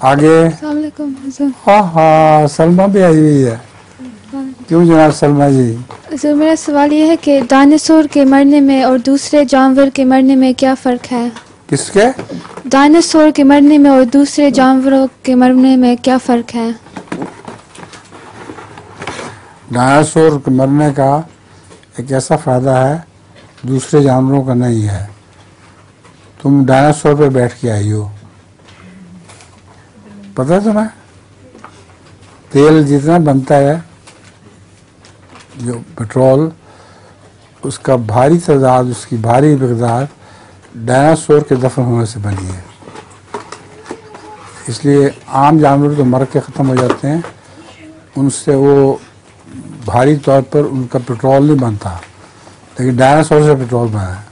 आगे। हाँ हाँ, सलमा भी आई हुई है। क्यों जनाब सलमा जी? सर मेरा सवाल ये है कि डायनासोर के मरने में और दूसरे जानवर के मरने में क्या फ़र्क है? किसके? डायनासोर के मरने में और दूसरे जानवरों के मरने में क्या फ़र्क है? डायनासोर के मरने का एक ऐसा फ़ायदा है दूसरे जानवरों का नहीं है। तुम डायनासोर पे बैठ के आई हो, पता है तुम्हें? तेल जितना बनता है, जो पेट्रोल, उसका भारी तादाद, उसकी भारी मकदार डायनासोर के दफन होने से बनी है। इसलिए आम जानवर तो मर के ख़त्म हो जाते हैं, उनसे वो भारी तौर पर उनका पेट्रोल नहीं बनता, लेकिन डायनासोर से पेट्रोल बना है।